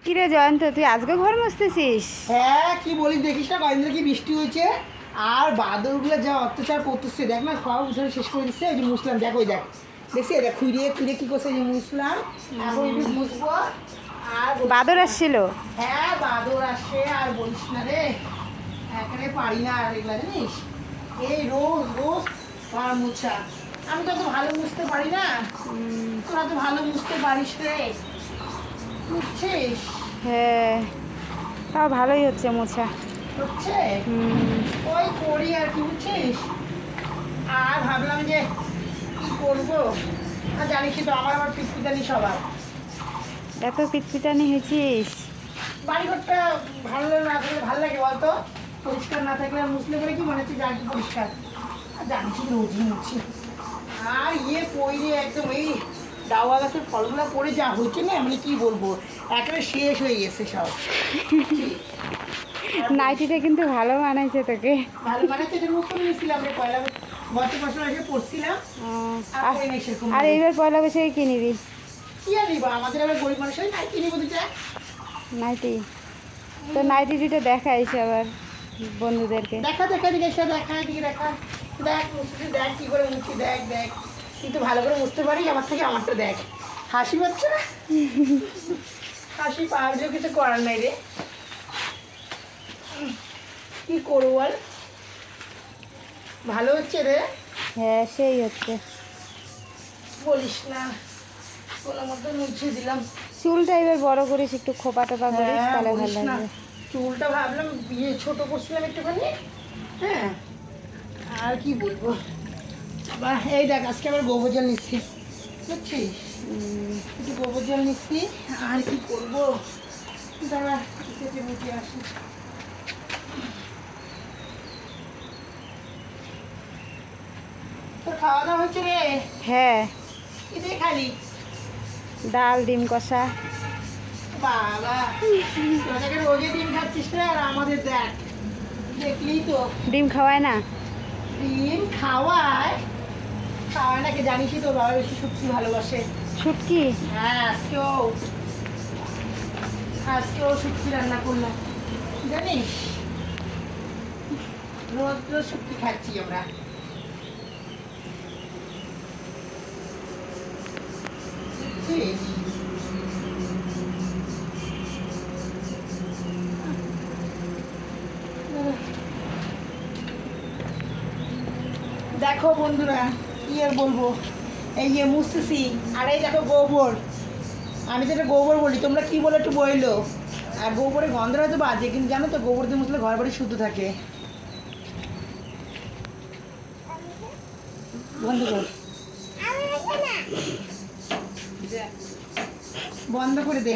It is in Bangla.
কিরে জয়ন্ত, তুই আজকে ঘর মুছতেছিস? হ্যাঁ, কি বলিস দেখিস না, কয়েকদিন কি বৃষ্টি হয়েছে আর বাদরগুলো যা অত্যাচার করতেছে, দেখ না, খাওয়া উঠে শেষ করে দিচ্ছে। এই যে মুসলাম, দেখ ওই দেখ, দেখছি দেখ, খুঁড়িয়ে খুঁড়িয়ে কি করছে, এই যে মুসলাম, এখন একটু মুসবো। আর বাদর আসছিল? হ্যাঁ, বাদর আসে, আর বলিস না রে, একেবারে পারি না আর এগুলা, জানিস, এই রোজ রোজ আর মুছা। আমি তো অত ভালো মুছতে পারি না, তোরা তো ভালো মুছতে পারিস রে, বুঝছিস? হ্যাঁ, তাও ভালোই হচ্ছে মোছা। হচ্ছে ওই করি আর কি, বুঝছিস। আর ভাবলাম যে কি করবো, আর জানিস তো আমার আবার পিটপিটানি স্বভাব। এত পিটপিটানি হয়েছিস? বাড়িঘরটা ভালো না থাকলে ভালো লাগে বলতো, পরিষ্কার না থাকলে আর মুসলে করে কি মনে হচ্ছে যে আর কি পরিষ্কার। আর জানিস রোজই মুছি, আর পইরে একদম এই ডাওয়া গাছের ফলগুলো পড়ে যা হচ্ছে না, মানে কি বলবো, একেবারে শেষ হয়ে গেছে সব। নাইটিটা কিন্তু ভালো মানাইছে তোকে। ভালো মানে তো এটার উপরে নিয়েছিলাম রে, পয়লা গত বছর এসে পড়ছিলাম। আর এইবার পয়লা বৈশাখে কি নিবি? কি আর নিবা, আমাদের আবার গরিব মানুষের নাই, কি নিবো দুটা নাইটি? তো নাইটি দুটো দেখাইস আবার বন্ধুদেরকে। দেখা, দেখা দিকে এসে দেখা, এদিকে দেখা, দেখ মুছছি, দেখ কি করে মুছছি, দেখ দেখ, কিন্তু ভালো করে মুছতে পারি আমার থেকে, আমারটা দেখ। হাসি পাচ্ছে না? হাসি পাওয়ার কিছু করার নাই রে, কি করবো বল। ভালো হচ্ছে রে, হ্যাঁ, সেই হচ্ছে। বলিস না, কোনো মতো মুছে দিলাম। চুলটা এবার বড় করিস, একটু খোপা টোপা করিস, হ্যাঁ, তাহলে বলিস ভালো না, লাগবে। চুলটা ভাবলাম বিয়ে ছোট করছিলাম একটুখানি। হ্যাঁ, আর কি বলবো, আবার এই দেখ, আজকে আবার গোবর জল নিচ্ছি, বুঝছিস, একটু গোবর জল নিচ্ছি। আর কি করবো, দাঁড়া কেটে মুখে আসি। তোর খাওয়া দাওয়া হচ্ছে রে? হ্যাঁ, কি দিয়ে খালি? ডাল, ডিম কষা। বাবা, তোদেরকে রোজে ডিম খাচ্ছিস রে, আর আমাদের দেখ, দেখলি তো। ডিম খাওয়ায় না? ডিম খাওয়ায়, খাওয়ায় নাকি, জানিসই তো বাবা বেশি সত্যি ভালোবাসে। শুটকি? হ্যাঁ, আজকেও শুটকি রান্না করলাম, জানিস, রোজ রোজ শুটকি খাচ্ছি আমরা। বুঝছিস? দেখো বন্ধুরা, কি আর বলবো, এই যে মুছতেছি, আর এই দেখো গোবর, আমি তো এটা গোবর বলি, তোমরা কি বলো একটু বইলো। আর গোবরের গন্ধ হয়তো বাজে, কিন্তু জানো তো গোবর দিয়ে মুছলে ঘর বাড়ি শুদ্ধ থাকে। বন্ধ কর, বন্ধ করে দে।